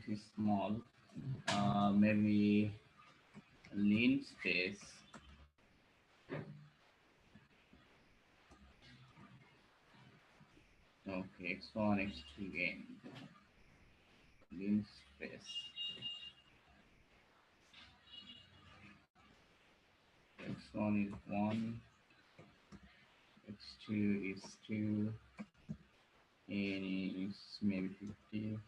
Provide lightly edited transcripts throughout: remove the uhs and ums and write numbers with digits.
is small, maybe linspace. Okay, x1, x2 again. Linspace. X1 is 1, x2 is 2, and is maybe 50.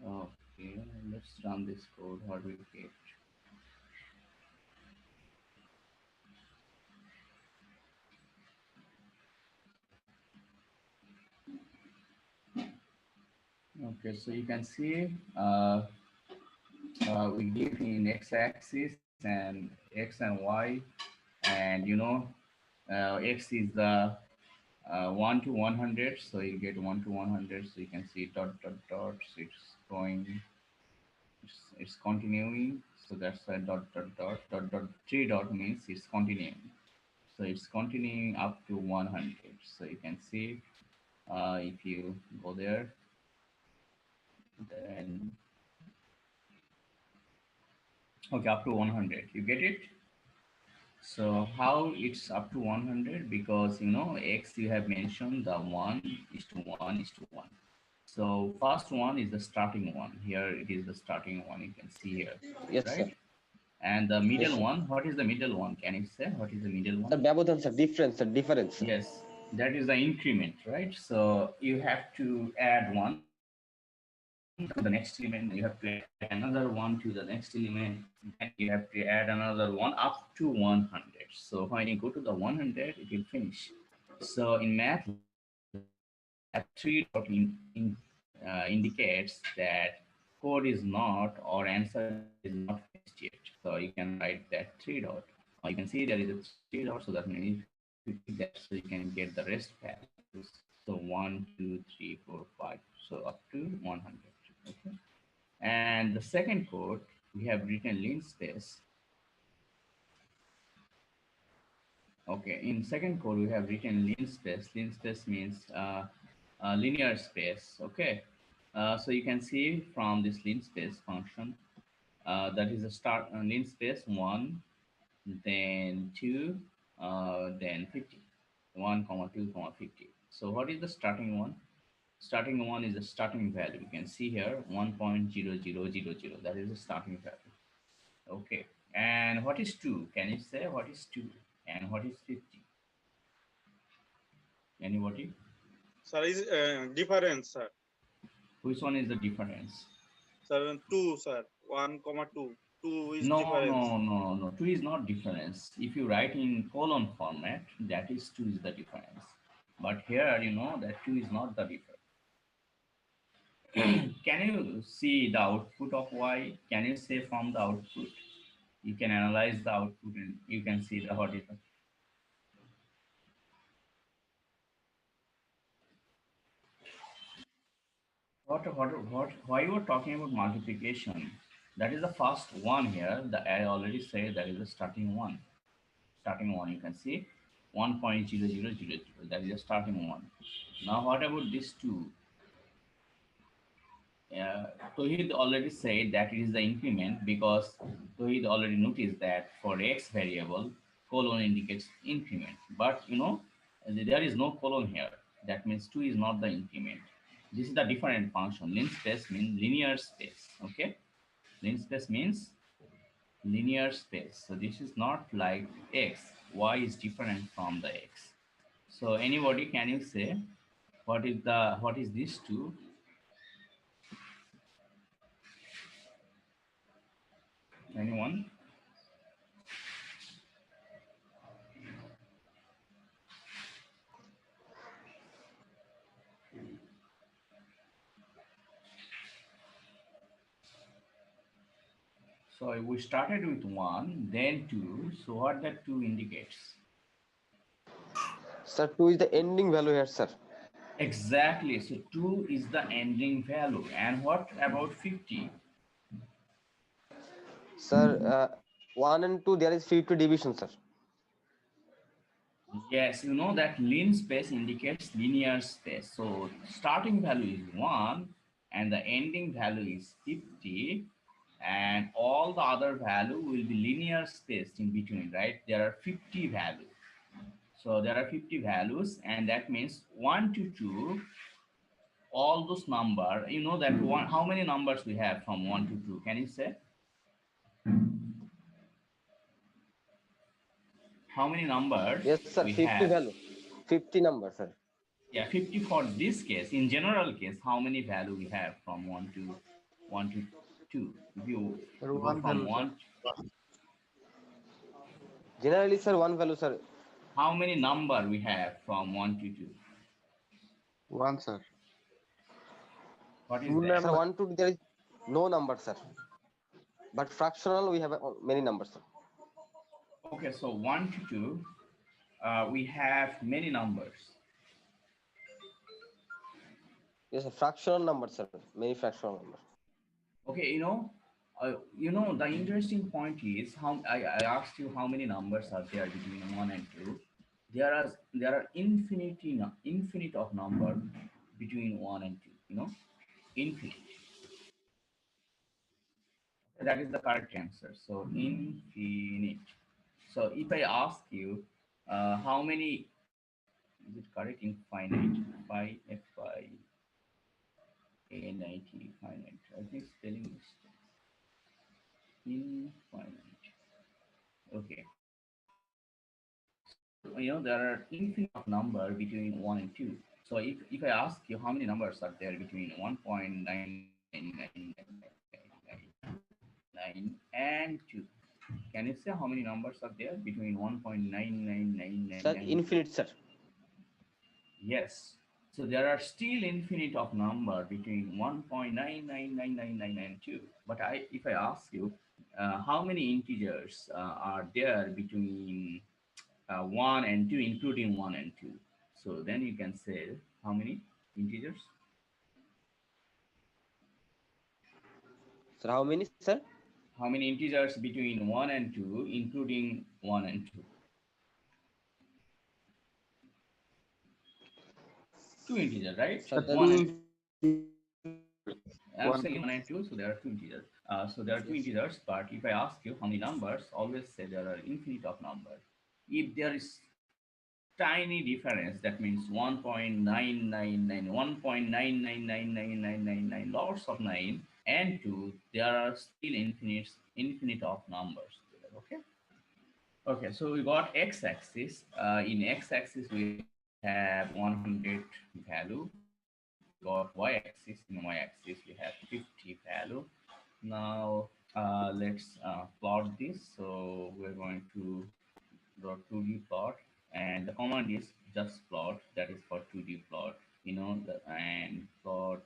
Okay, let's run this code. What we get? Okay, so you can see we give in x-axis and x and y, and x is the 1 to 100, so you get 1 to 100, so you can see dot dot dot, so it's going, it's continuing, so that's why dot dot dot dot dot, three dot means it's continuing, so it's continuing up to 100. So you can see if you go there, then okay, up to 100, you get it. So how it's up to 100? Because x, you have mentioned the 1 is to 1 is to 1. So first one is the starting one. Here it is the starting one. You can see here, Yes, right? sir. And the Yes, middle sir. one. What is the middle one? Can you say what is the middle Sir, one? ব্যবধান sir, difference sir, difference sir. Yes, that is the increment, right? So you have to add one to the next element. You have to add another one to the next element. Then you have to add another one up to 100. So when you go to the 100, it will finish. So in math language, that three dot indicates that code is not, or answer is not finished yet. So you can write that three dot. You can see there is a three dot, so that means if you click that, so you can get the rest values. So 1, 2, 3, 4, 5, so up to 100. Okay. And the second code, we have written linspace. Okay, in second code we have written linspace. Linspace means linear space. Okay, so you can see from this linspace function, that is a start linspace 1, then 2, then 50. 1 comma 2 comma 50. So what is the starting one? Starting one is the starting value. You can see here 1.0000. That is the starting value. Okay, and what is 2? Can you say what is 2 and what is 50? Anybody? Sir, is difference, sir. Which one is the difference? Sir, two, sir. 1, 2. Two is No, difference. no, no, no. 2 is not difference. If you write in colon format, that is 2 is the difference. But here, you know that 2 is not the difference. Can you see the output of y? Can you say from the output? You can analyze the output and you can see the what is the, why you were talking about multiplication? That is the first one here. The I already said that is the starting one. Starting one, you can see 1.0000. That is the starting one. Now, what about this two? Tohid already said that it is the increment because Tohid already noticed that for x variable, colon indicates increment. But there is no colon here. That means 2 is not the increment. This is the different function. Linspace means linear space. Okay, linspace means linear space. So this is not like x. Y is different from the x. So anybody, can you say what is this two? Anyone? So we started with one, then two. So what that two indicates? Sir, 2 is the ending value here, sir. Exactly. So two is the ending value. And what about 50? Sir, 1 and 2, there is 50 division, sir. Yes, you know that lin space indicates linear space. So starting value is 1, and the ending value is 50, and all the other value will be linear spaced in between, right? There are 50 values. So there are 50 values, and that means 1 to 2, all those number, you know that one, how many numbers we have from 1 to 2? Can you say? How many numbers Yes, sir. we 50 have? value. 50 number, sir. Yeah, 50 for this case. In general case, how many value we have from 1 to 2? If you Sir, go one from value, sir. 1, Generally, sir, one value, sir. how many number we have from 1 to 2? One, sir. What is Two that? Sir, number. 1 to there is no number, sir. But fractional, we have many numbers, sir. Okay, so 1 to 2, we have many numbers. Yes, a fractional number, sir. Many fractional numbers. Okay, the interesting point is how I asked you how many numbers are there between 1 and 2. There are infinite of number between 1 and 2. Infinite. That is the correct answer. So infinite. So if I ask you, how many, is it correct? Infinite. Finite. I think spelling is infinite. Okay. So there are infinite of number between 1 and 2. So if I ask you how many numbers are there between 1.99999 and 2, can you say how many numbers are there between Sir, 1.99999 and 2? infinite, sir. Yes. So there are still infinite of number between 1.99999 and 2. But if I ask you, how many integers are there between 1 and 2, including 1 and 2? So then you can say how many integers? Sir, how many, sir? How many integers between 1 and 2, including 1 and 2? Two integers, right? Sir, Sir, then, 1 and two. I'm One. saying 1 and 2, so there are two integers. So there are two yes. integers, but if I ask you how many numbers, always say there are infinite of numbers. If there is tiny difference, that means 1.999, 1.9999999, lots of 9 and 2, there are still infinite of numbers there, okay? Okay, so we got x-axis. In x-axis, we have 100 value. We got y-axis. In y-axis, we have 50 value. Now, let's plot this. So we're going to draw 2D plot, and the command is just plot. That is for 2D plot. And plot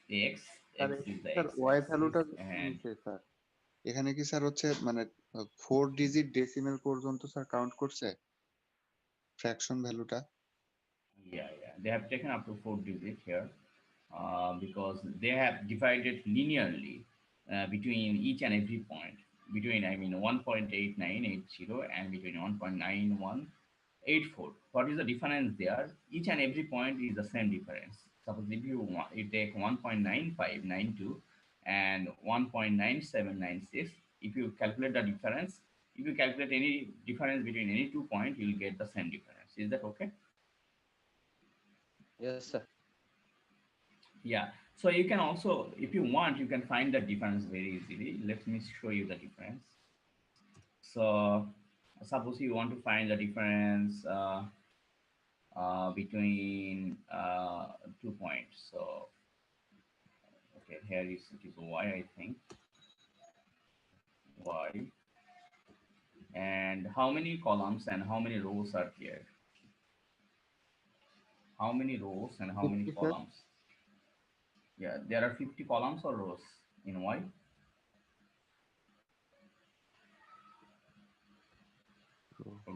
x. Sir X is the sir y x-axis, ভ্যালুটা and নিচে sir এখানে কি sir হচ্ছে মানে 4 digit decimal পর্যন্ত sir count করছে fraction ভ্যালুটা? yeah, they have taken up to 4 digit here. Because they have divided linearly between each and every point, between, I mean, 1.8980 and between 1.9184. What is the difference there? Each and every point is the same difference. Suppose if you take 1.9592 and 1.9796, if you calculate the difference, if you calculate any difference between any 2 points, you'll get the same difference. Is that okay? Yes, sir. Yeah. So you can also, if you want, you can find the difference very easily. Let me show you the difference. So suppose you want to find the difference between 2 points. So, okay, here is, it is y, I think, y. And how many columns and how many rows are there? How many rows and how many 50 sir columns? Yeah, there are 50 columns or rows in y.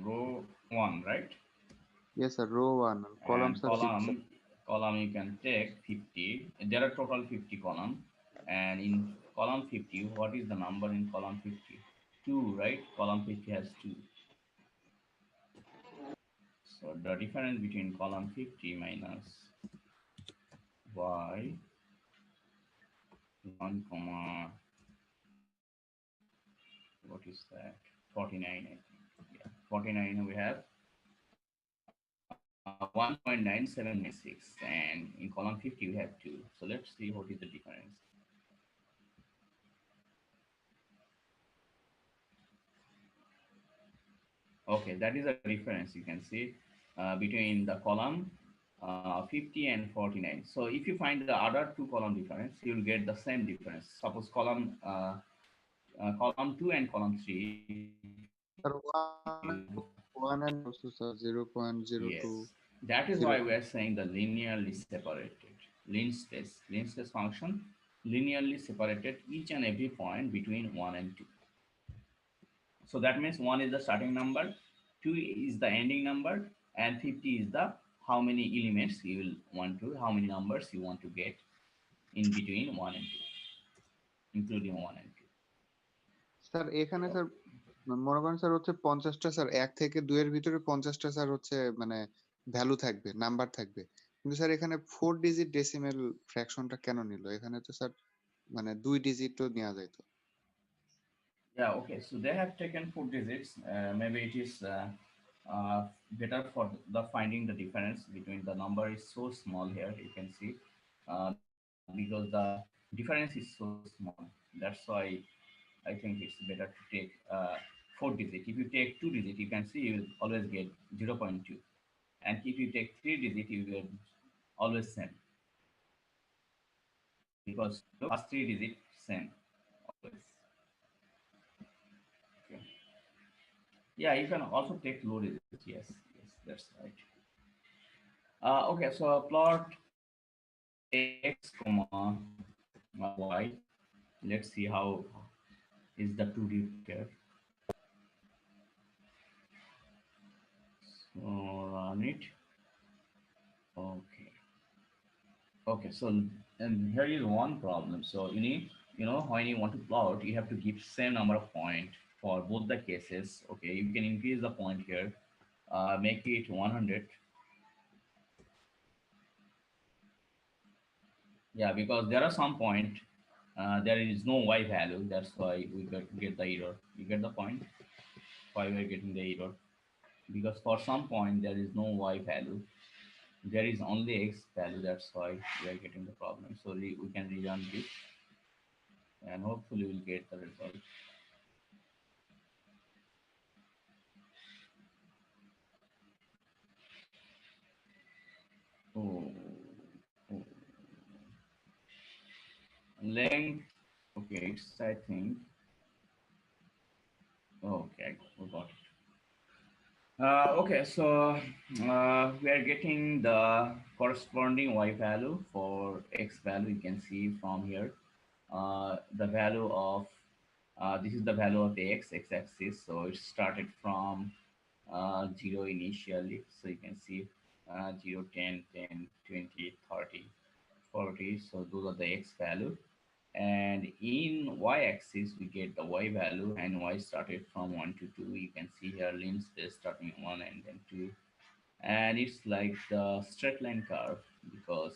Row 1, right? Yes sir row 1 column And sir 6 sir column you can take 50. There are total 50 column, and in column 50, what is the number in column 50? 2, right? Column 50 has 2. So the difference between column 50 minus y 1 comma, what is that? 49, I think. Yeah, 49 we have 1.9796, and in column 50 we have 2. So let's see what is the difference. Okay, that is a difference you can see between the column 50 and 49. So if you find the other two column difference, you will get the same difference. Suppose column 2 and column 3, if you Sir, one and also sir 0.02. yes, that is why we are saying the linearly separated. Lean space function linearly separated each and every point between 1 and 2. So that means 1 is the starting number, 2 is the ending number, and 50 is the how many elements you will want to, how many numbers you want to get in between 1 and 2, including 1 and 2. Sir এখানে sir মনে করেন sir হচ্ছে 50টা sir 1 থেকে 2 এর ভিতরে 50টা sir হচ্ছে মানে value থাকবে, নাম্বার থাকবে। কিন্তু স্যার এখানে 4 ডিজিট ডেসিমেল ফ্র্যাকশনটা কেন নিল? এখানে তো স্যার মানে 2 ডিজিটও নেওয়া যাইত। Yeah, okay. So they have taken 4 digits. Maybe it is better for the finding the difference between the number is so small here. You can see because the difference is so small. That's why I think it's better to take 4 digit. If you take 2 digit, you can see you will always get 0.2. And if you take 3 digit, you get always same because first 3 digit same always. Okay. Yeah, you can also take low digits. Yes, yes, that's right. Okay, so plot x comma y. Let's see how is the 2D picture. So run it. Okay. Okay, so and here is one problem. So you need, when you want to plot, you have to give same number of point for both the cases. Okay, you can increase the point here, make it 100. Yeah, because there are some point, there is no y value. That's why we get the error. You get the point? Why we are getting the error? Because for some point there is no y value. There is only x value. That's why we are getting the problem. So we can rerun this, and hopefully we'll get the result. Oh, oh. Length. Okay, it's I think. Okay, we got it. Okay, so we are getting the corresponding y value for x value. You can see from here the value of this is the value of the x-axis. So it started from 0 initially. So you can see 0, 10, 10, 20, 30, 40. So those are the x value. And in y-axis, we get the y value, and y started from 1 to 2. You can see here lim space starting 1 and then 2. And it's like the straight line curve because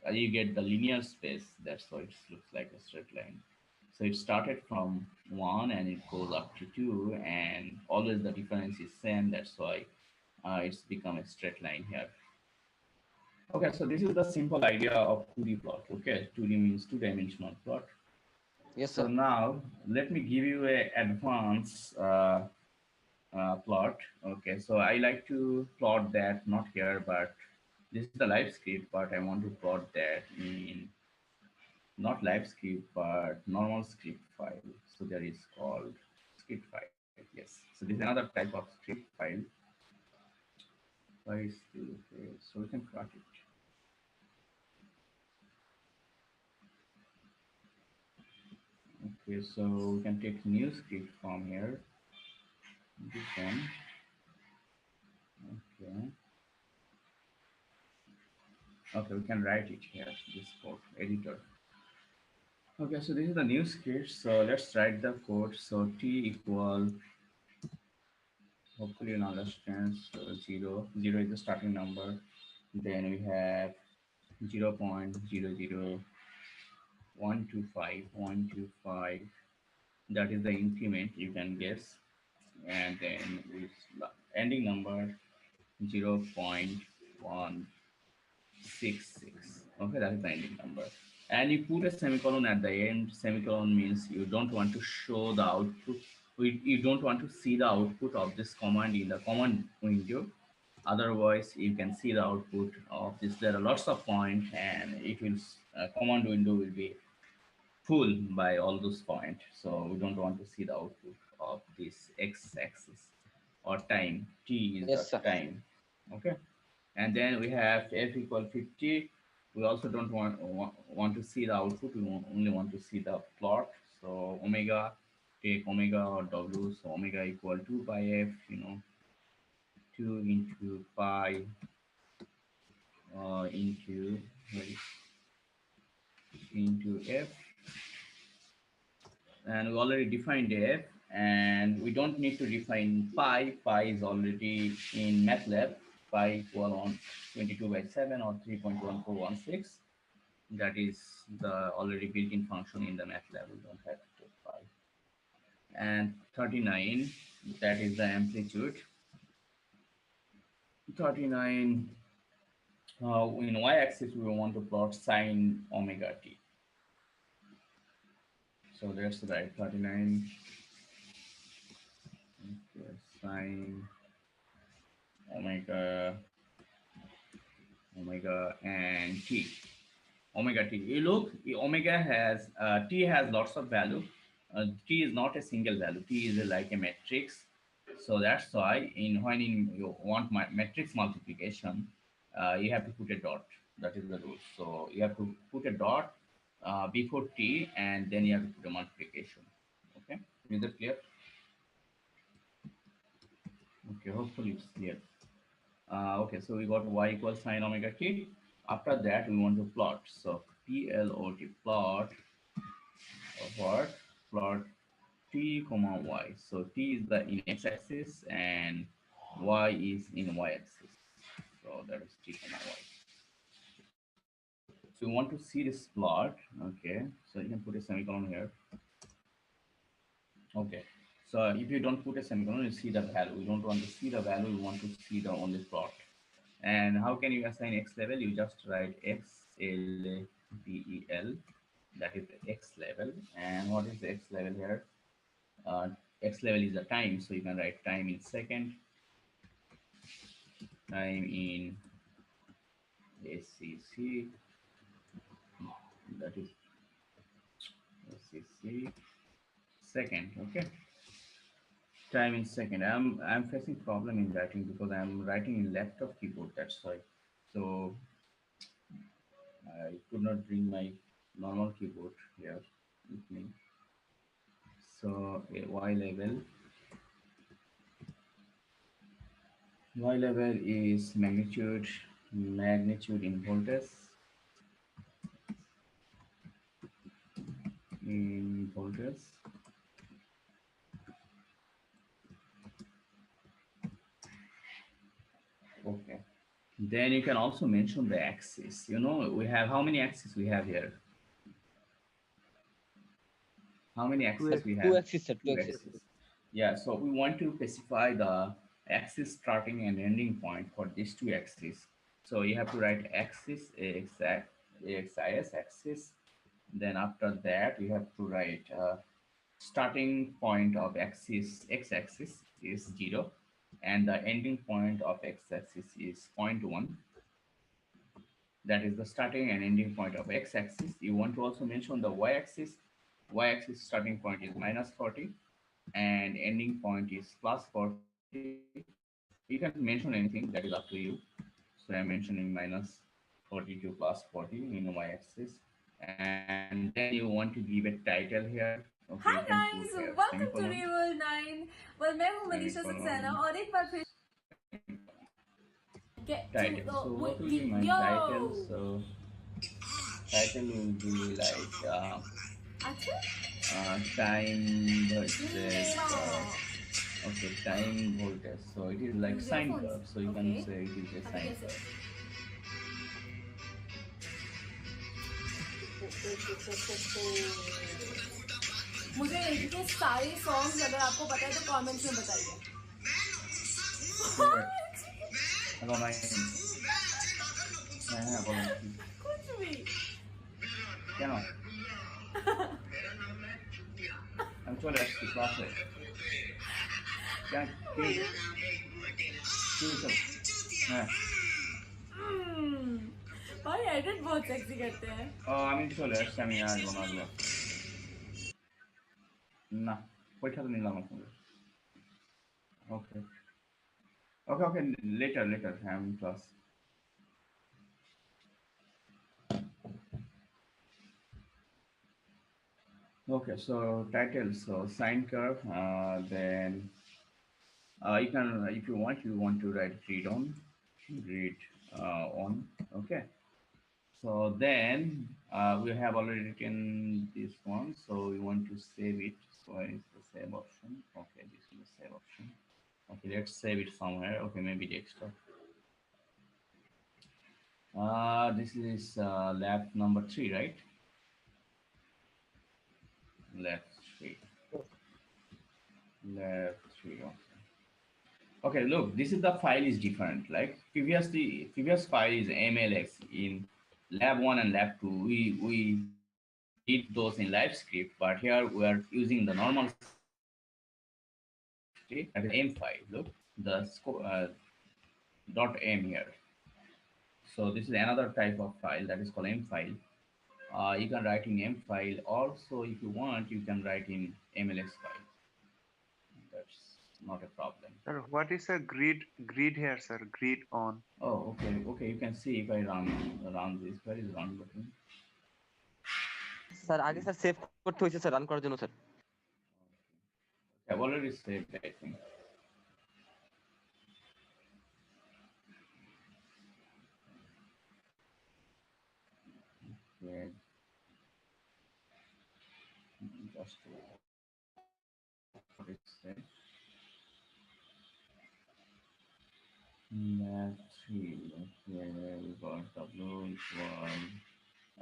you get the linear space. That's why it looks like a straight line. So it started from 1 and it goes up to 2, and always the difference is same. That's why it's become a straight line here. Okay, so this is the simple idea of 2D plot. Okay, 2D means two-dimensional plot. Yes, So sir. now let me give you a advanced plot. Okay, so I like to plot that not here, but this is the live script, but I want to plot that in not live script, but normal script file. So there is called script file. Yes. So this is another type of script file. Why is still okay? So we can cut it. Okay, so we can take new script from here. This one. Okay. Okay, we can write it here. This code editor. Okay, so this is the new script. So let's write the code. So t equal, hopefully you understand. So 0, 0 is the starting number. Then we have 0.00 125, that is the increment you can guess, and then with ending number 0.166. Okay, that is the ending number. And you put a semicolon at the end. Semicolon means you don't want to show the output. You don't want to see the output of this command in the command window. Otherwise, you can see the output of this. There are lots of points, and it will command window will be full by all those points. So we don't want to see the output of this x-axis or time. T is the Yes, sir. time. Okay. And then we have f equal 50. We also don't want to see the output. We only want to see the plot. So omega, take omega or w. So omega equal to pi f, 2 into pi into, wait, into f. And we already defined f, and we don't need to define pi. Pi is already in MATLAB. Pi equal on 22 by 7 or 3.1416. That is the already built-in function in the MATLAB. We don't have to take pi. And 39, that is the amplitude. 39, in y-axis we want to plot sine omega t. So that's right, 39 sine omega and t. Omega t. You look, omega has t has lots of value. T is not a single value. T is like a matrix. So that's why when you want matrix multiplication, you have to put a dot. That is the rule. So you have to put a dot before t, and then you have to put a multiplication. Okay, is that clear? Okay, hopefully it's clear. Okay, so we got y equals sine omega t. After that, we want to plot. So plot plot what? Plot t comma y. So t is the in x-axis and y is in y-axis. So that is t comma y. So we want to see this plot. Okay, so you can put a semicolon here. Okay, so if you don't put a semicolon, you see the value. We don't want to see the value. We want to see the only plot. And how can you assign x level? You just write x l b e l. That is the x level. And what is the x level here? X level is the time, so you can write time in second, time in SCC, that is SCC second. Okay, time in second. I'm facing problem in writing because I'm writing in laptop keyboard. That's why. So I could not bring my normal keyboard here with me. So y level is magnitude in voltage, Okay, then you can also mention the axis. We have how many axes we have here? How many axes we have? Two axes, sir. Two axes. Yeah, so we want to specify the axis starting and ending point for these two axes. So you have to write axis, axis axis. Then after that, you have to write starting point of axis, x-axis is 0, and the ending point of x-axis is 0.1. That is the starting and ending point of x-axis. You want to also mention the y-axis. Y-axis starting point is -40 and ending point is +40. You can mention anything, that is up to you. So I'm mentioning -40 to +40 in y-axis. And then you want to give a title here. Okay, Hi guys, welcome to Real 9. Well, मैं हूँ मनीषा सक्सेना और एक बार फिर title. So what will be my title? So title will be like time versus okay, time voltage. So it is like sine curve. So you can say it is a sine curve. मुझे इनके सारे songs अगर आपको पता है तो comments में बताइए। Hello, my হ্যাঁ বলেন কি कुछ भी। কেন আমি চলে আসছি ক্লাসে কেন কি কি হয়েছে? হ্যাঁ भाई एडिट बहुत सेक्सी करते हैं। ও আমি চলে আসছি আমি আসবো না আসবো না পরীক্ষা তো নিলাম আপনাদের ওকে ওকে ওকে লেটার লেটার হ্যাঁ আমি class okay so title so sine curve then you can if you want to write read on okay so then we have already written this one so we want to save it so it's the save option okay this is the save option okay let's save it somewhere okay maybe desktop this is lab number 3 right lab 3 lab 3 okay. Okay, look, this is the file is different. Like previous file is MLX in lab 1 and lab 2. We did those in LiveScript, but here we are using the normal script that is M file. Look, the dot M here. So this is another type of file that is called M file. You can write in M file. Also, if you want, you can write in MLX file. That's not a problem. Sir, what is a grid here, sir? Grid on. Oh, okay, okay. You can see if I run this. Where is run button? Sir আগে sir save করতে হয়েছে sir run করার জন্য sir. I've already saved, I think. Okay. Just what it says. Lab 3. Okay, we got W equal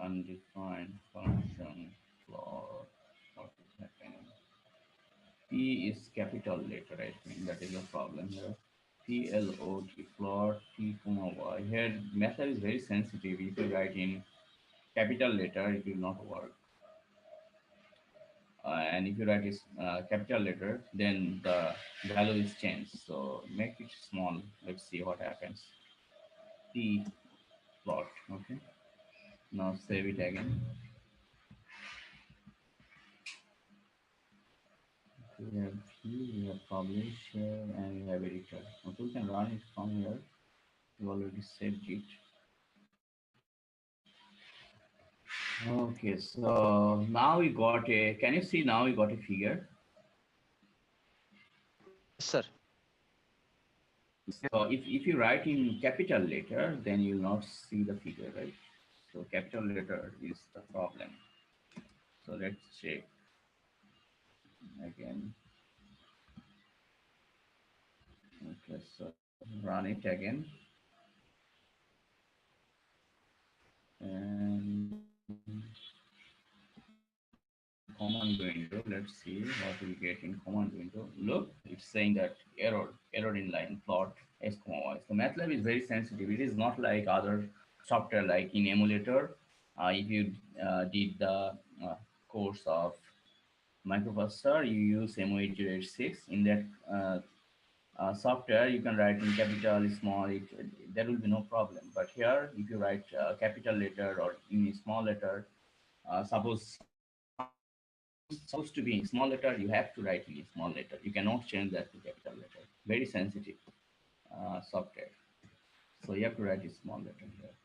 undefined function plot. What is happening? P is capital letter, I think. That is the problem here. PLOT plot T comma Y. Here method is very sensitive. If you write in capital letter, it will not work. And if you write is capital letter, then the value is changed. So make it small. Let's see what happens. T plot. Okay. Now save it again. We have view, we have publisher, and we have editor. Okay, we can run it from here. We already saved it. Okay, so now we got a. Can you see now we got a figure? Sir So if you write in capital letter, then you will not see the figure, right? So capital letter is the problem. So let's check again. Okay, so run it again. And command window, let's see what we get in command window. Look, it's saying that error in line plot s comma y. So MATLAB is very sensitive. It is not like other software like in emulator. If you did the course of microprocessor, you use MO8086. In that software, you can write in capital, small, there will be no problem. But here, if you write capital letter or in small letter, suppose supposed to be in small letter, you have to write in small letter. You cannot change that to capital letter. Very sensitive software. So you have to write a small letter here.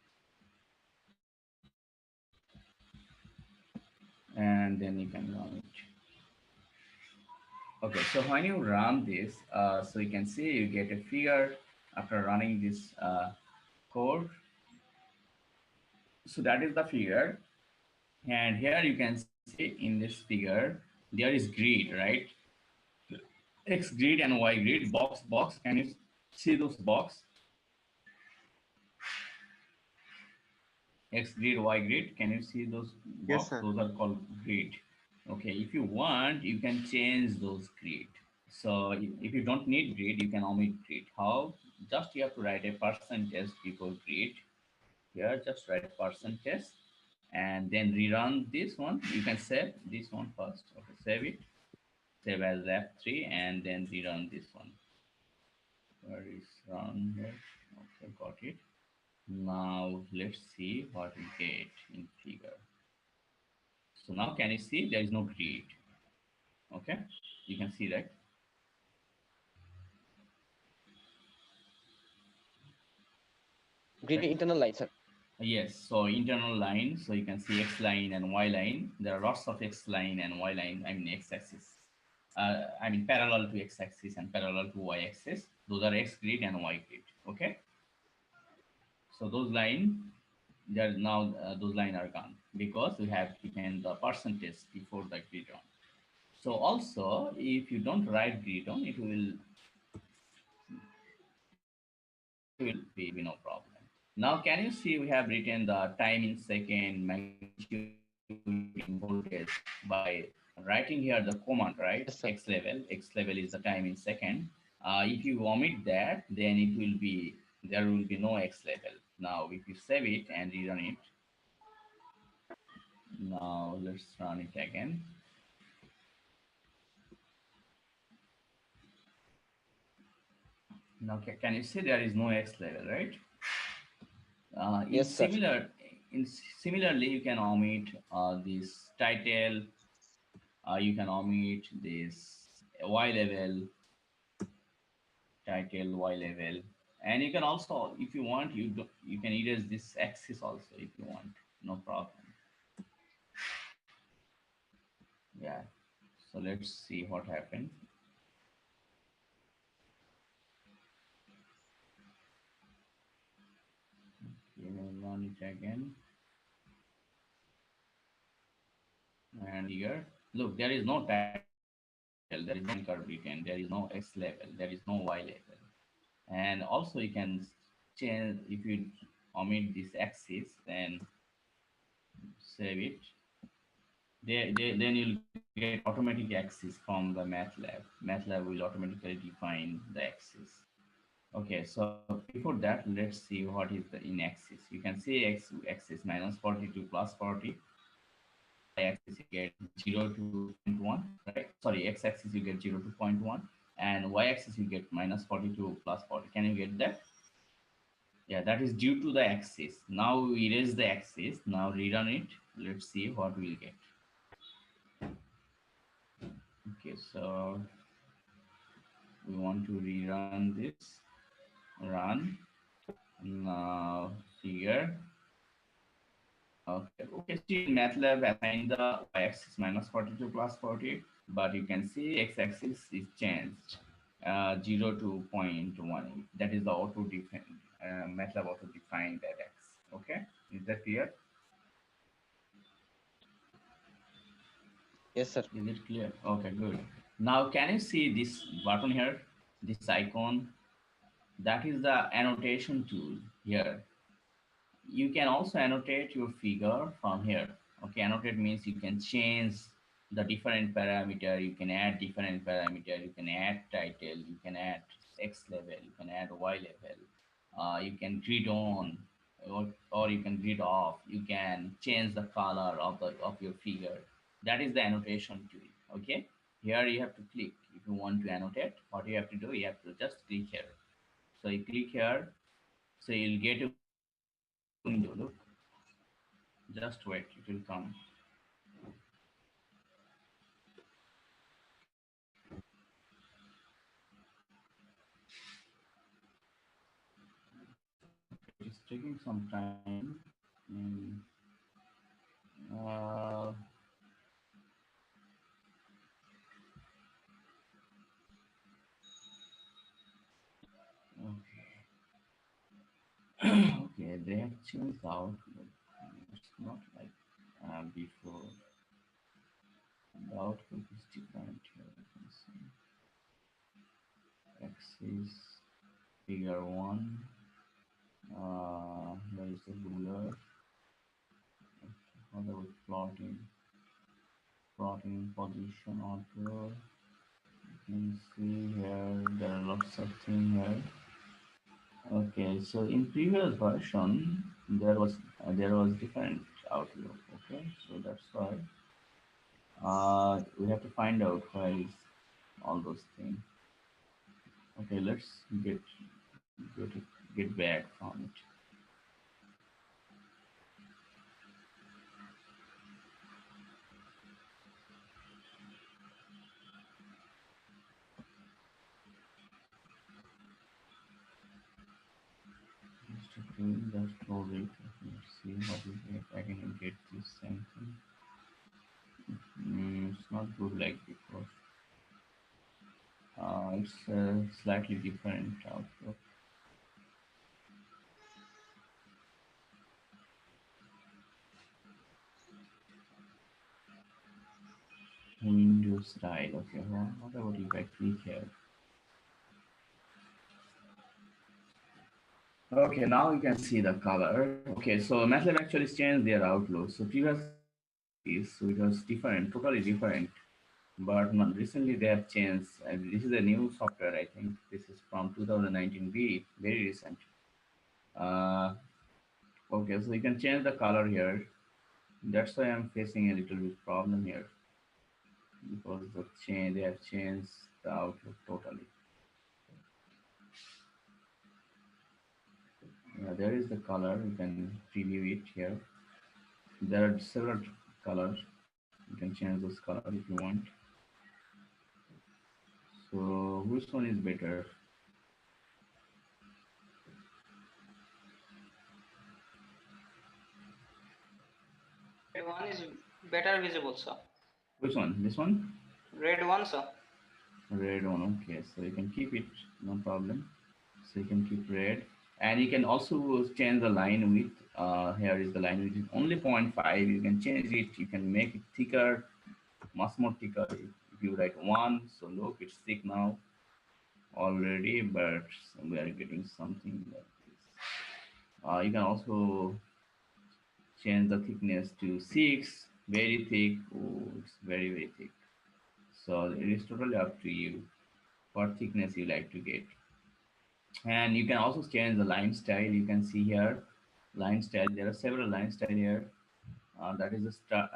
And then you can run it. Okay, so when you run this, so you can see you get a figure after running this code. So that is the figure. And here you can see in this figure, there is grid, right? X grid and Y grid, box. Can you see those box? X grid, Y grid. Can you see those Yes, box? sir. Those are called grid. Okay, if you want, you can change those grid. So if you don't need grid, you can omit grid. How? Just you have to write a percentage before grid. Here, just write percentage and then rerun this one. You can save this one first. Okay, save it. Save as F3 and then rerun this one. Where is run here? Okay, got it. Now let's see what we get in figure. So now can you see there is no grid? Okay, you can see that. Grid Right? internal line, sir. Yes, so internal line, so you can see X line and Y line. There are lots of X line and Y line, I mean X axis. I mean parallel to X axis and parallel to Y axis. Those are X grid and Y grid. Okay, so those line, there now those line are gone because we have taken the percentage before the grid on. So also, if you don't write grid on, it will be no problem. Now, can you see we have written the time in second, magnitude in voltage by writing here the command, right? Yes, sir. X level. X level is the time in second. If you omit that, then there will be no X level. Now, if you save it and rerun it, now let's run it again. Now, can you see there is no X level, right? Uh, in Yes, sir. similar, similarly, you can omit this title. You can omit this Y level, title Y level, and you can also, if you want, you can erase this axis also if you want. No problem. Yeah. So let's see what happened. Okay, we'll run it again. And here, look, there is no title, there is no curve written, there is no X level, there is no Y level. And also you can change, if you omit this axis, then save it. Then you'll get automatic axis from the MATLAB. MATLAB will automatically define the axis. Okay, so before that, let's see what is the in axis. You can see x axis minus 40 to plus 40. Y-axis you get 0 to zero point 0.1, right? Sorry, x-axis you get 0 to zero point 0.1, and y-axis you get minus 40 to plus 40. Can you get that? Yeah, that is due to the axis. Now we erase the axis. Now rerun it. Let's see what we'll get. Okay, so we want to rerun this. Run. Now here. Okay, still MATLAB assigned the y-axis minus 42 plus 40, but you can see x-axis is changed 0 to 0.18. That is the auto-define, MATLAB auto-defined that x. Okay, is that clear? Yes, sir. Is it clear? Okay, good. Now, can you see this button here, this icon? That is the annotation tool here. You can also annotate your figure from here. Okay, annotate means you can change the different parameter, you can add different parameter, you can add title, you can add X level, you can add Y level, you can grid on, or you can grid off, you can change the color of your figure. That is the annotation tool. Okay, here you have to click. If you want to annotate, what you have to do, you have to just click here. So you click here, so you'll get a window. Look, just wait, it will come. It's taking some time. And, uh, okay. Okay, they have changed out, but it's not like before. The output is different here. You can see axis figure one. Where is the ruler? Other with plotting position auto. You can see here there are lots of things here. Okay, so in previous version there was different outlook. Okay, so that's why we have to find out where is all those things. Okay, let's get get back from it. Just doing just hold it. Let's see what we get. I can get this same thing. It's not good like before. It's slightly different outlook. Windows style. Okay, well, what about if I click here? Okay, now you can see the color. Okay, so MATLAB actually changed their outlook. So previous so it was different, totally different. But recently they have changed. This is a new software, I think. This is from 2019 V, very recent. Uh, okay, so you can change the color here. That's why I'm facing a little bit problem here because they have changed the outlook totally. Yeah, there is the color. You can preview it here. There are several colors. You can change those colors if you want. So which one is better? Red one is better visible, sir. Which one? This one? Red one, sir. Red one. Okay, so you can keep it, no problem. So you can keep red, and you can also change the line width. Here is the line width is only 0.5. You can change it. You can make it thicker, much more thicker. If you write one, so look, it's thick now already, but we are getting something like this. You can also change the thickness to 6, very thick. Oh, it's very, very thick. So it is totally up to you what thickness you like to get. And you can also change the line style. You can see here line style. There are several line style here. That is a start.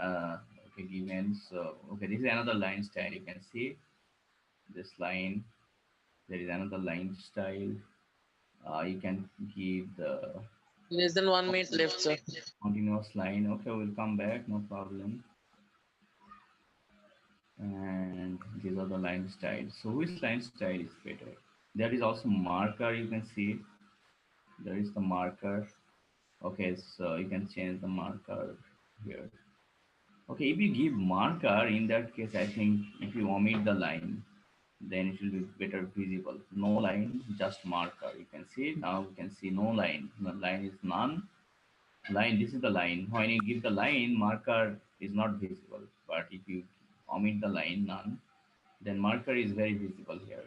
Okay, given. So okay, this is another line style. You can see this line. There is another line style. You can give the Less than 1 minute left, sir. continuous line. Okay, we'll come back. No problem. And these are the line styles. So which line style is better? There is also marker. You can see there is the marker. Okay, so you can change the marker here. Okay, if you give marker, in that case, I think if you omit the line, then it will be better visible. No line, just marker. You can see now. You can see no line. The line is none. Line. This is the line. When you give the line, marker is not visible. But if you omit the line, none, then marker is very visible here.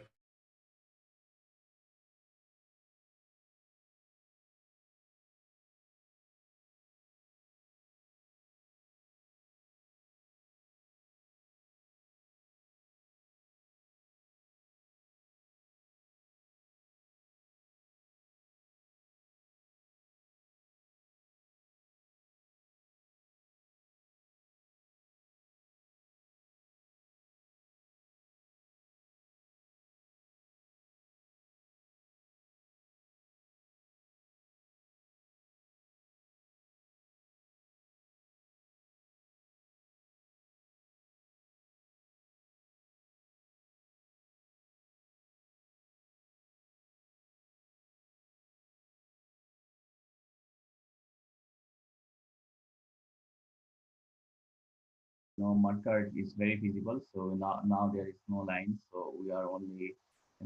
No, marker is very visible. So now there is no line. So we are only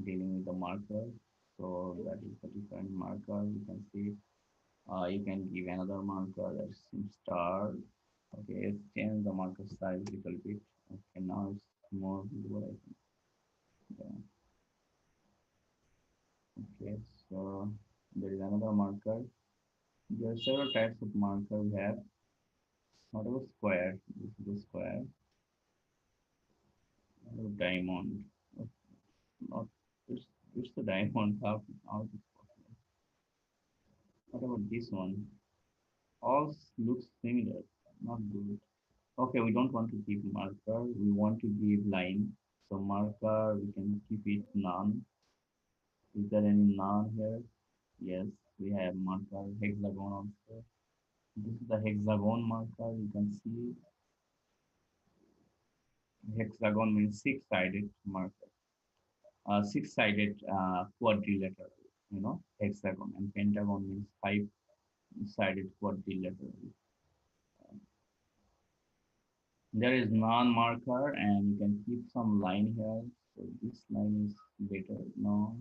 dealing with the marker. So that is the different marker. You can see. You can give another marker that's in star. Okay, change the marker size a little bit. Okay, now it's more visible, I think. Yeah. Okay, so there is another marker. There are several types of marker we have. What about square? This is a square. What about diamond? Not it's the diamond. How is it possible? What about this one? All looks similar. Not good. Okay, we don't want to keep marker. We want to give line. So marker, we can keep it none. Is there any none here? Yes, we have marker hexagon also. This is the hexagon marker. You can see hexagon means six-sided marker. Six-sided quadrilateral, hexagon, and pentagon means five-sided quadrilateral. There is non-marker, and you can keep some line here. So this line is better. No.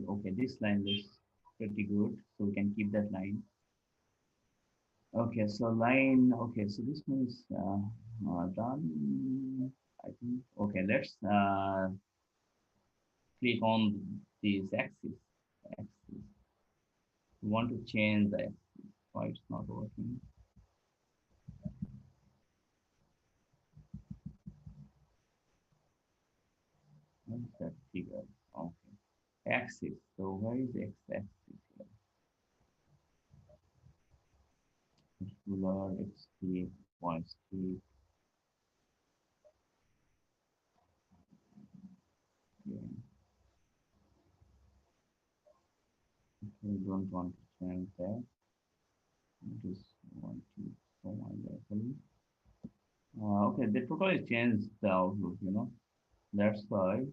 Okay, this line looks pretty good. So we can keep that line. Okay, so line. Okay, so this one is done. I think. Okay, let's click on this axis. Axis. We want to change the axis. Why it's not working? What's that figure? Okay, axis. So where is x-axis here? Ruler, x-speed, y-speed. We don't want to change that. We just want to show my level. Okay, they totally changed the outlook, That's why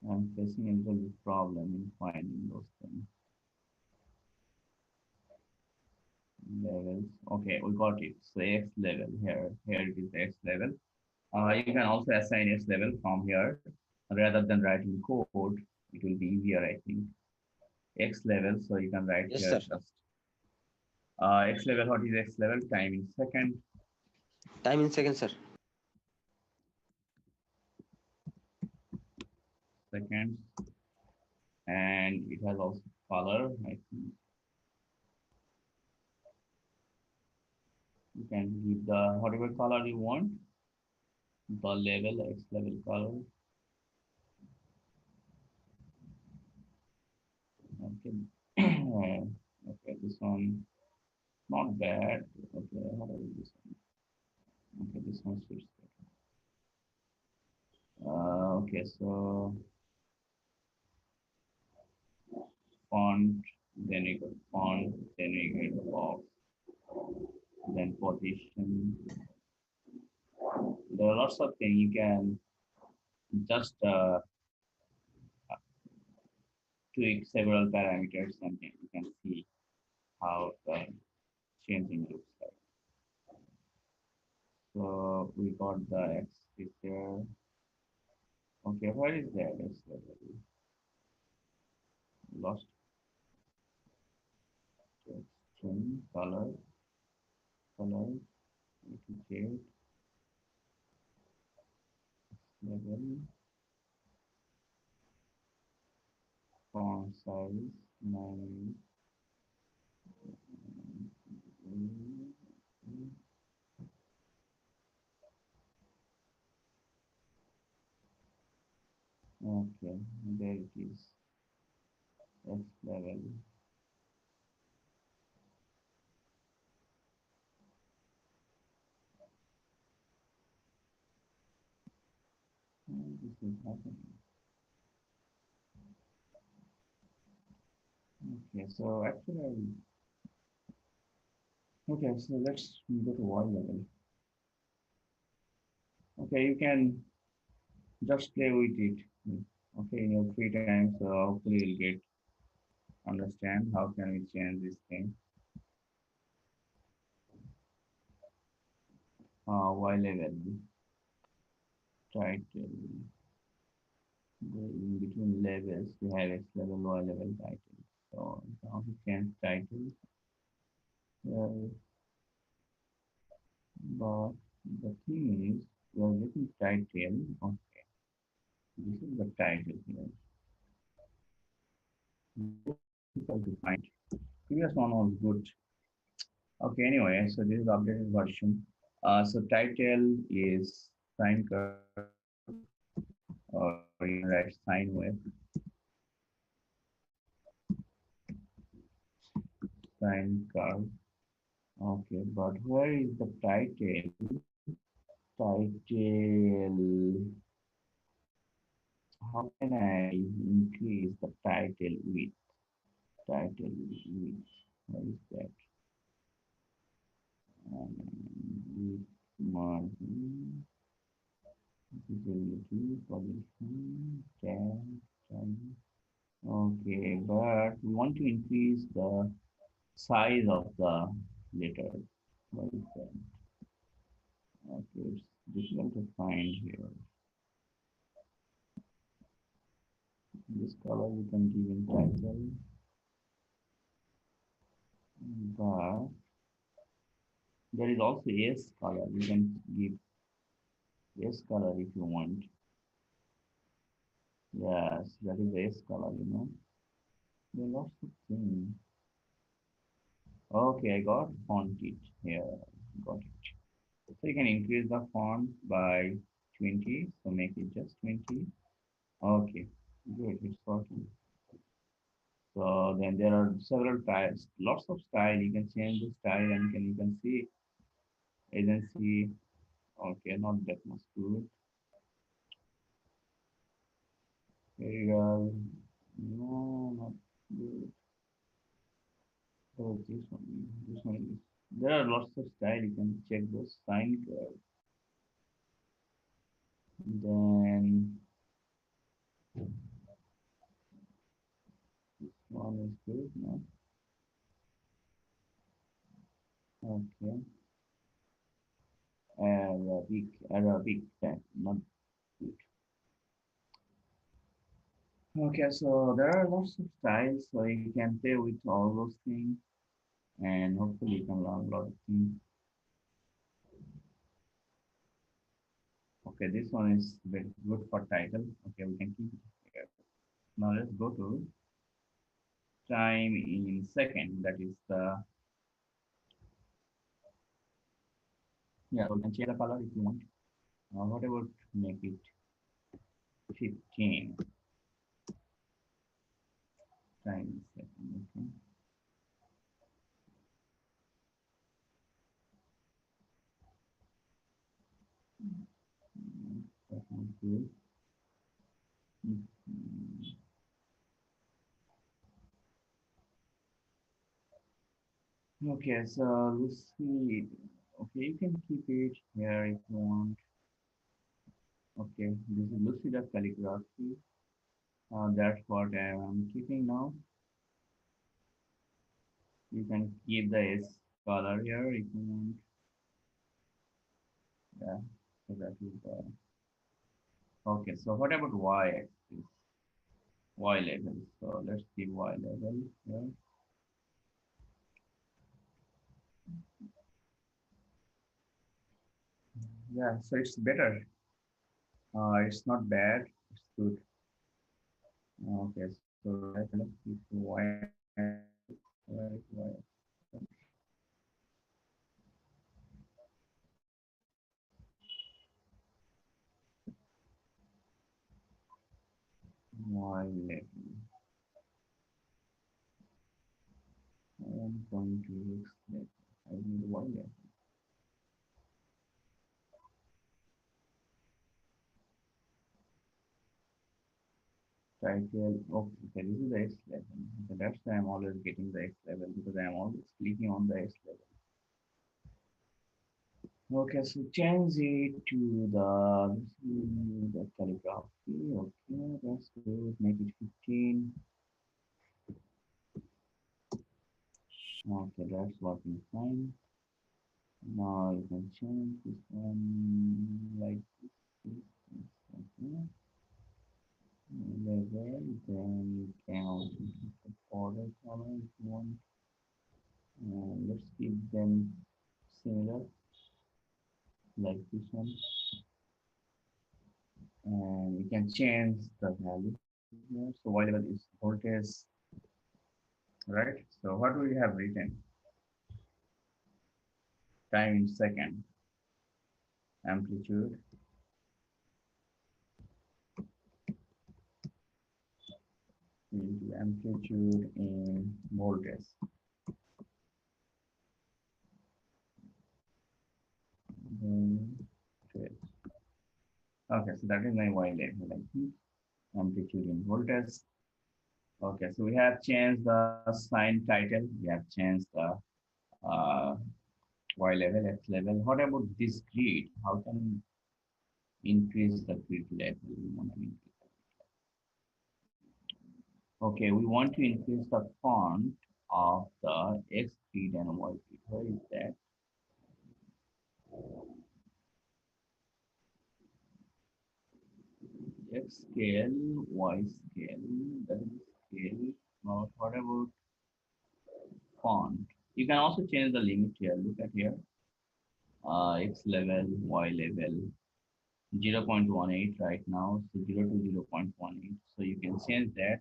I'm facing a little bit problem in finding those things. Levels. Okay, we got it. So X level here. Here it is X level. You can also assign X level from here rather than writing code. It will be easier, I think. X level, so you can write Yes, here sir. just X level. What is X level? Time in second. Time in seconds, sir. Seconds, and it has also color. I think you can give the whatever color you want. The level, X level color. Okay. Okay, this one not bad. Okay, how about this one? Okay, this one fits better. Okay, so font, then you got font, then you get box, then position. There are lots of things you can just tweak several parameters, and then you can see how the changing looks like. So we got the axis here. Okay, where is that? Lost. String, color, shade, level, font size, 9. Okay, there it is. X level. This is happening. Okay, so actually, okay, so let's go to Y level. Okay, you can just play with it. Okay, in your free time, so hopefully you'll get understand how can we change this thing. Y level, title. In between levels, we have X level, Y level, title. So now we change title. But the thing is, we are getting title. Okay, this is the title here. Difficult to find. Previous one was good. Okay, anyway, so this is the updated version. So title is sine curve, or you can write sine wave. Sine curve. Okay, but where is the title? Title. How can I increase the title width? Title width. What is that? Width margin. Visibility, position, tab, time. Okay, but we want to increase the size of the letter. What is that? Okay, it's difficult to find here. This color we can give in title, but there is also S color. You can give S color if you want. Yes, that is S color, you know. There are lots of things. Okay, I got font it here. Got it. So you can increase the font by 20. So make it just 20. Okay, good. It's working. So then there are several types, lots of style. You can change the style and you can see agency. Okay, not that much good. Here you go. No, not good. Oh, this one. This one is. There are lots of style. You can check those sine curve. Then this one is good. No. Okay. Arabic, not good. Okay, so there are lots of styles, so you can play with all those things, and hopefully you can learn a lot of things. Okay, this one is very good for title. Okay, we can keep it here. Now let's go to time in second. That is the, yeah, so you can change the color if you want. What about make it 15? Time in second. Okay. That one's good. Mhm. Okay, so let's see. Okay, you can keep it here if you want. Okay, this is Lucida calligraphy. That's what I'm keeping now. You can keep the S color here if you want. Yeah, so that is the. Okay, so what about Y axis? Y level. So let's see Y level here. Yeah, so it's better. It's not bad. It's good. Okay, so let's keep Y. Y. Y level. I'm going to select. I need Y level. Title. Okay, this is the X level. So that's why I'm always getting the X level because I'm always clicking on the X level. Okay, so change it to the calligraphy. Okay, that's good. Make it 15. Okay, that's working fine. Now you can change this one like this. Okay. Level, then you can also keep the border color if you want. Let's keep them similar like this one, and you can change the value here. So whatever is voltage, right? So what we have written, time in second, amplitude, into amplitude in voltage. Okay, so that is my Y level, I think. Amplitude in voltage. Okay, so we have changed the sign title. We have changed the uh, Y level, X level. What about this grid? How can we increase the grid level? Okay, we want to increase the font of the X grid and Y grid. Where is that? X scale, Y scale, that is scale. Now, what about font? You can also change the limit here. Look at here. X level, Y level, 0.18 right now, so 0 to 0.18. So you can change that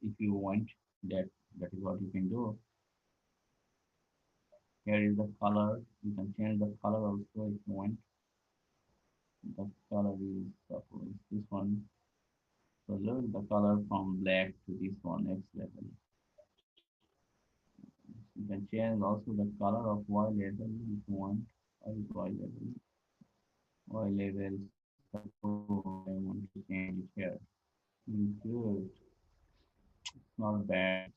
if you want. That is what you can do. Here is the color. You can change the color also if you want. The color is suppose this one. So look the color from black to this one X level. You can change also the color of Y level if you want. What is Y level? Y level. Suppose I want to change it here. Good. Not bad.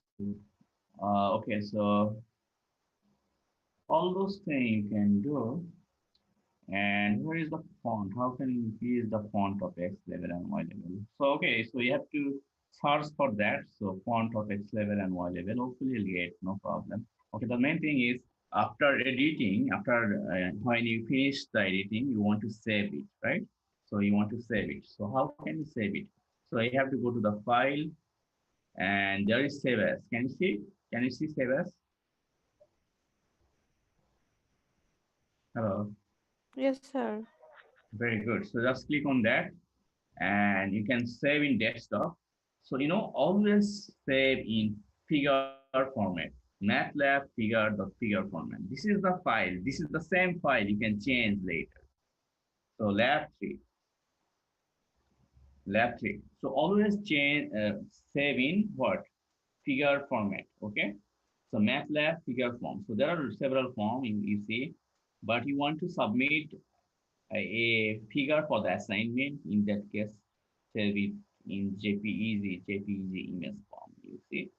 Okay, so all those things you can do. And where is the font? How can you increase the font of X level and Y level? So, okay, so you have to search for that. So font of X level and Y level, hopefully you'll get no problem. Okay, the main thing is after editing, when you finish the editing, you want to save it, right? So you want to save it. So how can you save it? So you have to go to the file and there is save as. Can you see? Can you see save as? Hello. Yes, sir. Very good. So just click on that and you can save in desktop. So, always save in figure format. MATLAB figure format. This is the file. This is the same file you can change later. So lab 3. So always save in what? Figure format, okay? So MATLAB figure form. So there are several forms you see, but you want to submit a figure for the assignment. In that case, save it in JPEG image form. You see,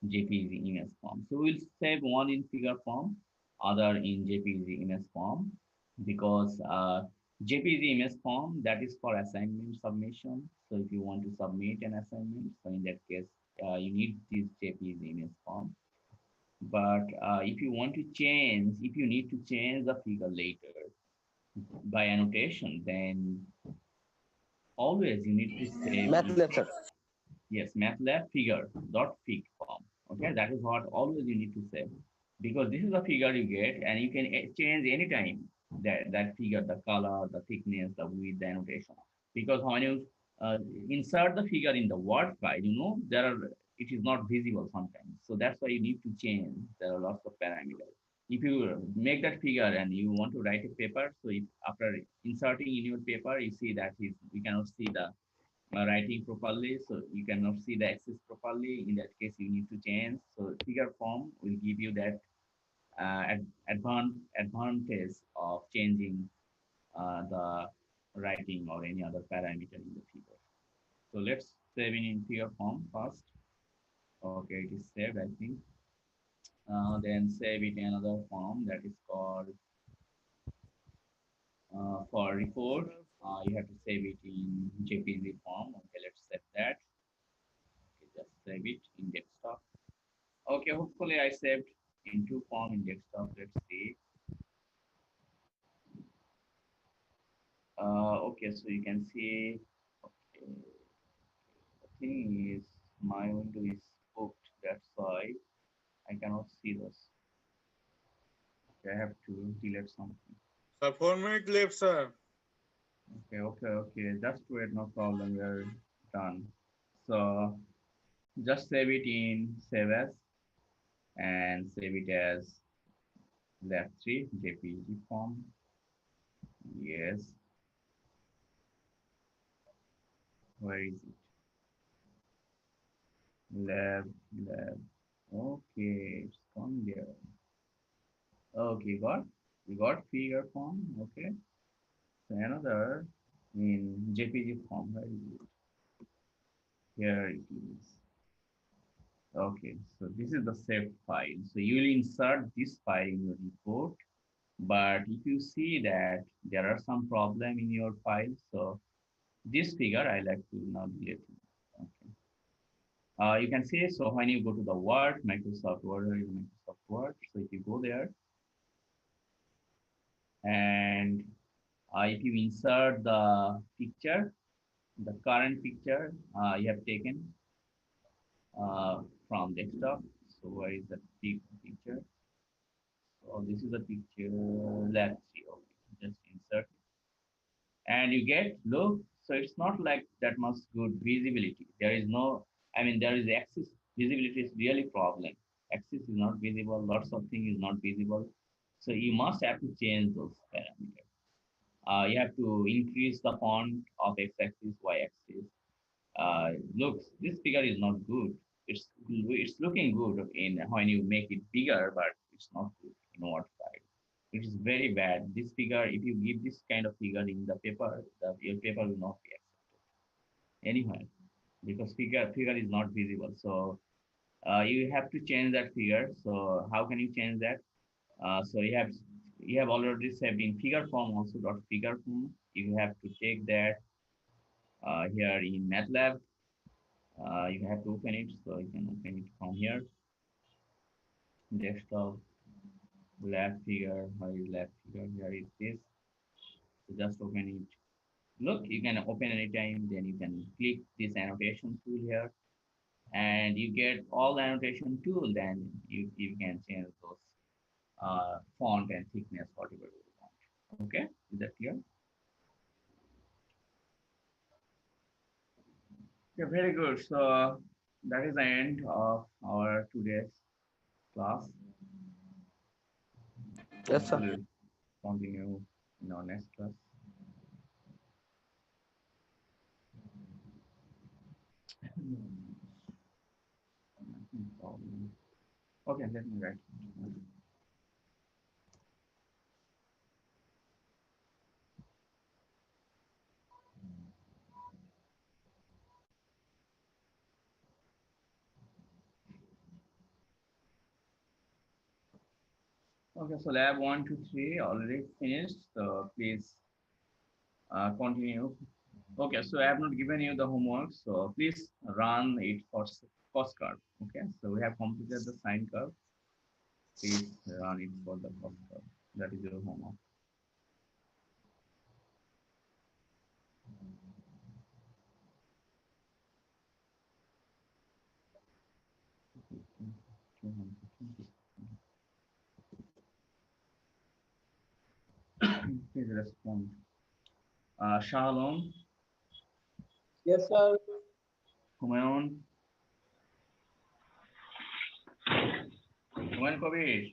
JPEG image form. So we'll save one in figure form, other in JPEG image form, because JPEG image form, that is for assignment submission. So if you want to submit an assignment, so in that case, you need this JPEG image form. But if you need to change the figure later by annotation, then always you need to save MATLAB, sir. yes, MATLAB figure.fig form. Okay, that is what always you need to save, because this is the figure you get and you can change anytime that figure, the color, the thickness, the width, the annotation. Because when you insert the figure in the Word file, it is not visible sometimes. So that's why you need to change. There are lots of parameters. If you make that figure and you want to write a paper, so if after inserting in your paper, you see that we cannot see the writing properly, so you cannot see the axis properly. In that case, you need to change. So figure form will give you that advantage of changing the writing or any other parameter in the figure. So let's save in figure form first. Okay, it is saved, I think. Then save it in another form that is called for report. You have to save it in JPG form. Okay, let's set that. Okay, just save it in desktop. Okay, hopefully I saved in two form in desktop. Let's see. Okay, so you can see. Okay, the thing is, my window is booked. That's why I cannot see this. Okay, I have to delete something. Sir, 4 minutes left, sir. Okay. Just wait, no problem. We are done. So just save it in save as and save it as Lab 3, JPEG form. Yes. Where is it? Lab. Okay, it's on there. Okay, we got figure form. Okay. So another in JPG form. Where is it? Here it is. Okay, so this is the saved file. So you will insert this file in your report. But if you see that there are some problem in your file, so this figure I like to now delete it. Okay. You can see, so when you go to the Word, Microsoft Word, so if you go there and if you insert the picture, the current picture you have taken from desktop. So where is the picture? So this is a picture. Let's see. Okay, just insert, and you get look. So it's not like that much good visibility. There is no. I mean, there is axis visibility is really problem. Axis is not visible. Lots of things is not visible. So you must have to change those parameters. You have to increase the font of x-axis, y-axis. Looks, this figure is not good. It's looking good in when you make it bigger, but it's not good in Word file. It is very bad. This figure, if you give this kind of figure in the paper, your paper will not be accepted anyway, because figure is not visible. So you have to change that figure. So how can you change that? So you have already saved in figure form also dot figure form. You have to take that here in MATLAB. You have to open it, so you can open it from here. Desktop, lab figure, where is lab figure? Here is this. So just open it. Look, you can open anytime, then you can click this annotation tool here, and you get all the annotation tool, then you can change those font and thickness, whatever you want. Okay, is that clear? Yeah, very good. So that is the end of our today's class. Yes, sir. We'll continue in our next class. Okay, let me write. Okay, so lab 1, 2, 3 already finished. So please continue. Okay, so I have not given you the homework, so please run it for cost curve. Okay, so we have completed the sine curve. Please run it for the cost curve. That is your homework. Please respond. Shalom, Yes, sir. Humayun, Humayun Kabir,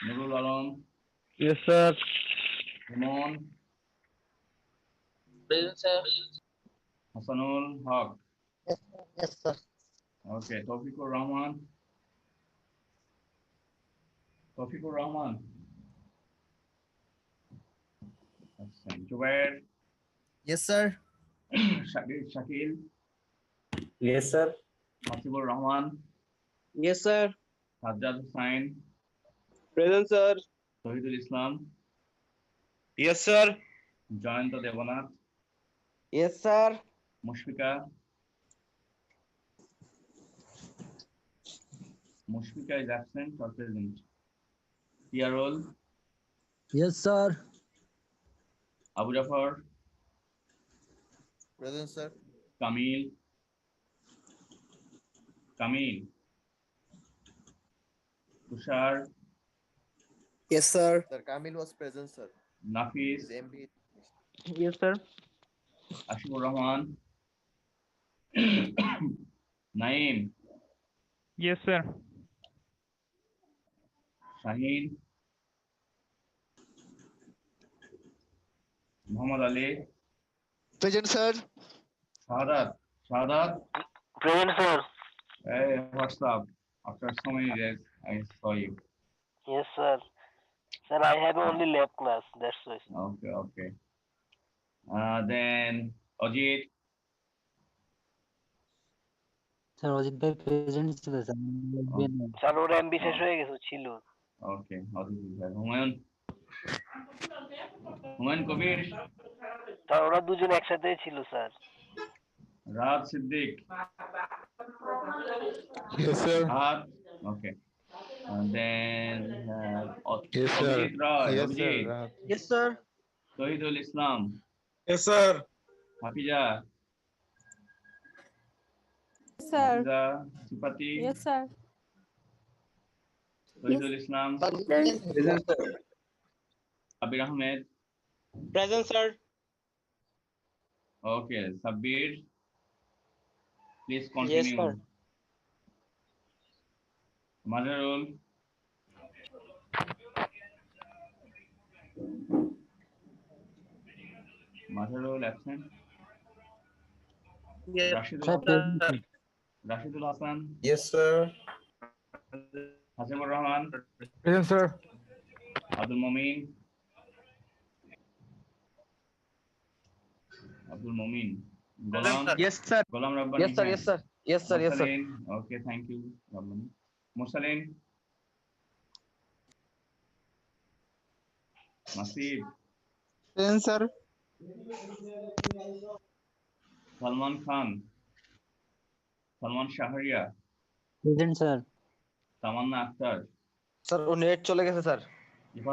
Nurul Alam, Yes, sir. Humon, Present, sir. Hasanul Haq. Yes, sir. Okay, Taufikur Rahman. Taufikur Rahman. Jubair. Yes, sir. Shakil. Yes, sir. Hasibur Rahman. Yes, sir. Sajjad Hussain. Present, sir. Shahidul Islam. Yes, sir. Jayanta Devanath. Yes, sir. Mushfika. Mushfika is absent or present. Yarol. Yes, sir. Abu Jafar. Present, sir. Kamil. Kamil. Tushar. Yes, sir. Sir, Kamil was present, sir. Nafis. His MB. Yes, sir. Ashifur Rahman. Naeem. Yes, sir. Shahin, Mohammad Ali, Present, sir. Shahadat, Shahadat. Present, sir. Hey, what's up? After so many days, I saw you. Yes, sir. Sir, I have only lab class. That's why. Okay, okay. Then Ajit, sir Ajit ভাই present ছিল sir sir ওর MB শেষ হয়ে গেছে ছিল। okay, Ajit is there. Humayun, Humayun Kabir, sir ওরা দুজন একসাথেই ছিল sir. Rahat Siddiq, Yes, sir. Rahat, okay. And then Yes, sir. Abhijit Roy, Yes, sir. Abhijit, Yes, sir. Tohidul Islam, Yes, sir. Hafiza, Sir. Hafiza, Sipati, Yes, sir. Tohidul Islam, Present, sir. Abir Ahmed, Present, sir. okay, Sabir, please continue. sir. Mazharul, Mazharul absent. Yes, Rashidul sir Hasan, Rashidul Hasan, Yes, sir. Hasibur Rahman, Present, sir. Abdul Momin, Abdul Momin, Golam, Yes, sir. Golam Rabbani. Yes, sir. Yes, sir. Yes, sir. Yes, sir. Mursaleen, okay, thank you, Rabbani. Mursaleen, Masih, Present, sir. Salman Khan, Salman Shahriya, present sir Tamanna Akhtar, sir ও net চলে গেছে sir. Ifat